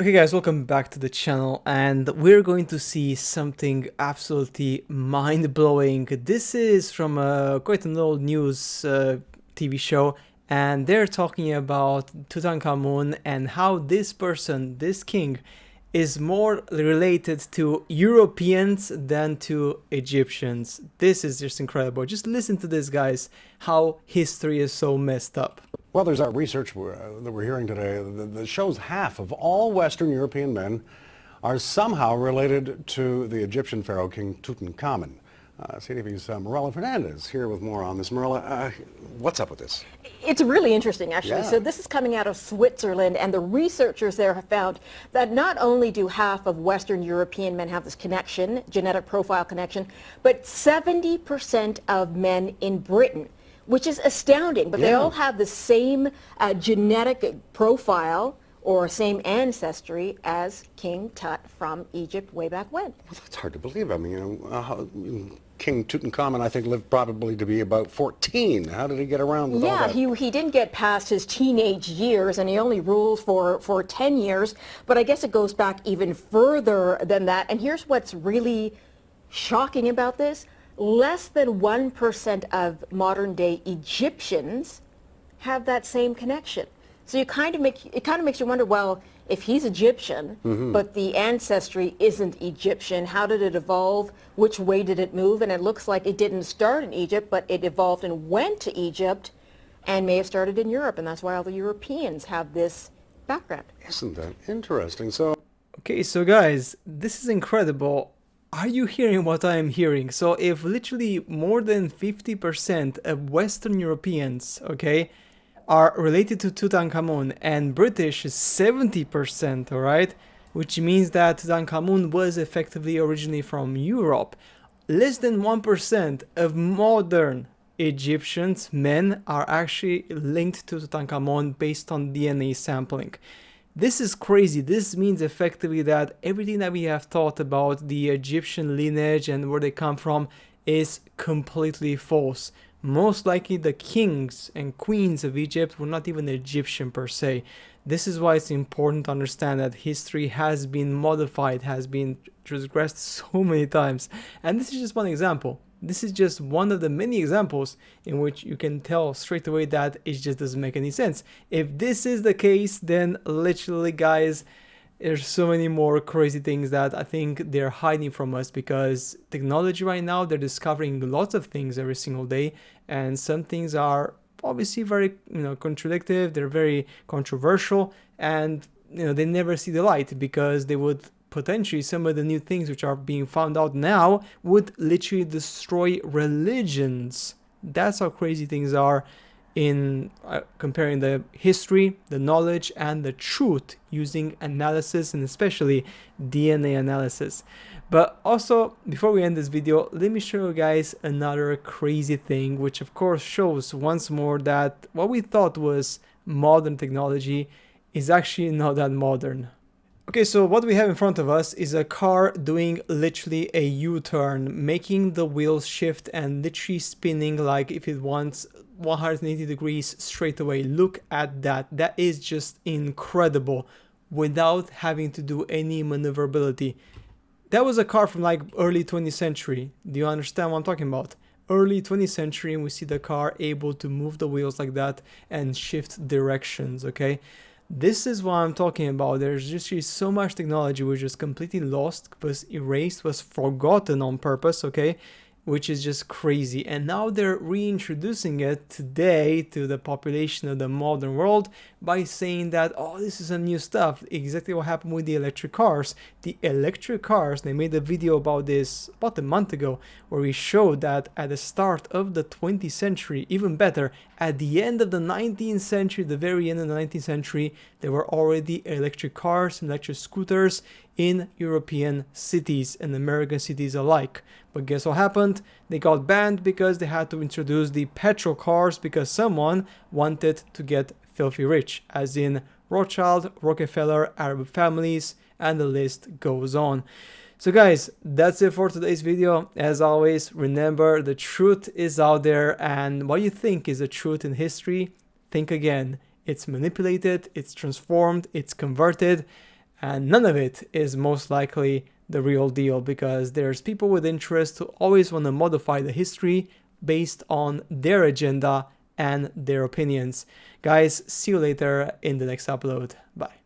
Okay guys, welcome back to the channel, and we're going to see something absolutely mind-blowing. This is from quite an old news TV show, and they're talking about Tutankhamun and how this person, this king, is more related to Europeans than to Egyptians. This is just incredible. Just listen to this, guys, how history is so messed up. Well, there's that research that we're hearing today that shows half of all Western European men are somehow related to the Egyptian pharaoh King Tutankhamun. CTV's Marella Fernandez here with more on this. Marella, what's up with this? It's really interesting, actually. Yeah. So this is coming out of Switzerland, and the researchers there have found that not only do half of Western European men have this connection, genetic profile connection, but 70% of men in Britain, which is astounding. But they all have the same genetic profile or same ancestry as King Tut from Egypt way back when. Well, that's hard to believe. I mean, King Tutankhamun, I think, lived probably to be about 14. How did he get around with all that? Yeah, he didn't get past his teenage years, and he only ruled for 10 years. But I guess it goes back even further than that. And here's what's really shocking about this. Less than 1% of modern-day Egyptians have that same connection. So it kind of makes you wonder, well, if he's Egyptian, but the ancestry isn't Egyptian, how did it evolve? Which way did it move? And it looks like it didn't start in Egypt, but it evolved and went to Egypt and may have started in Europe. And that's why all the Europeans have this background. Isn't that interesting? So, Okay, so guys, this is incredible. Are you hearing what I am hearing? So if literally more than 50% of Western Europeans, okay, are related to Tutankhamun, and British is 70%, alright? Which means that Tutankhamun was effectively originally from Europe. Less than 1% of modern Egyptians, men, are actually linked to Tutankhamun based on DNA sampling. This is crazy. This means effectively that everything that we have thought about the Egyptian lineage and where they come from is completely false. Most likely the kings and queens of Egypt were not even Egyptian per se. This is why it's important to understand that history has been modified, has been transgressed so many times. And this is just one example. This is just one of the many examples in which you can tell straight away that it just doesn't make any sense. If this is the case, then literally, guys, there's so many more crazy things that I think they're hiding from us, because technology right now, they're discovering lots of things every single day, and some things are obviously very, contradictive, they're very controversial, and they never see the light because they would potentially, some of the new things which are being found out now would literally destroy religions. That's how crazy things are in comparing the history, the knowledge, and the truth using analysis, and especially DNA analysis. But also, before we end this video, let me show you guys another crazy thing, which of course shows once more that what we thought was modern technology is actually not that modern. Okay, so what we have in front of us is a car doing literally a U-turn, making the wheels shift and literally spinning like if it wants 180 degrees straight away. Look at that. That is just incredible without having to do any maneuverability. That was a car from like early 20th century. Do you understand what I'm talking about? Early 20th century, and we see the car able to move the wheels like that and shift directions, okay? This is what I'm talking about. There's just so much technology which is completely lost, was erased, was forgotten on purpose, okay? Which is just crazy. And now they're reintroducing it today to the population of the modern world by saying that, oh, this is a new stuff. Exactly what happened with the electric cars. The electric cars, they made a video about this about a month ago, where we showed that at the start of the 20th century, even better, at the end of the 19th century, the very end of the 19th century, there were already electric cars and electric scooters in European cities and American cities alike. But guess what happened? They got banned because they had to introduce the petrol cars because someone wanted to get filthy rich, as in Rothschild, Rockefeller, Arab families, and the list goes on. So guys, that's it for today's video. As always, remember, the truth is out there, and what you think is the truth in history, think again. It's manipulated, it's transformed, it's converted, and none of it is most likely the real deal, because there's people with interest who always want to modify the history based on their agenda and their opinions. Guys, see you later in the next upload. Bye.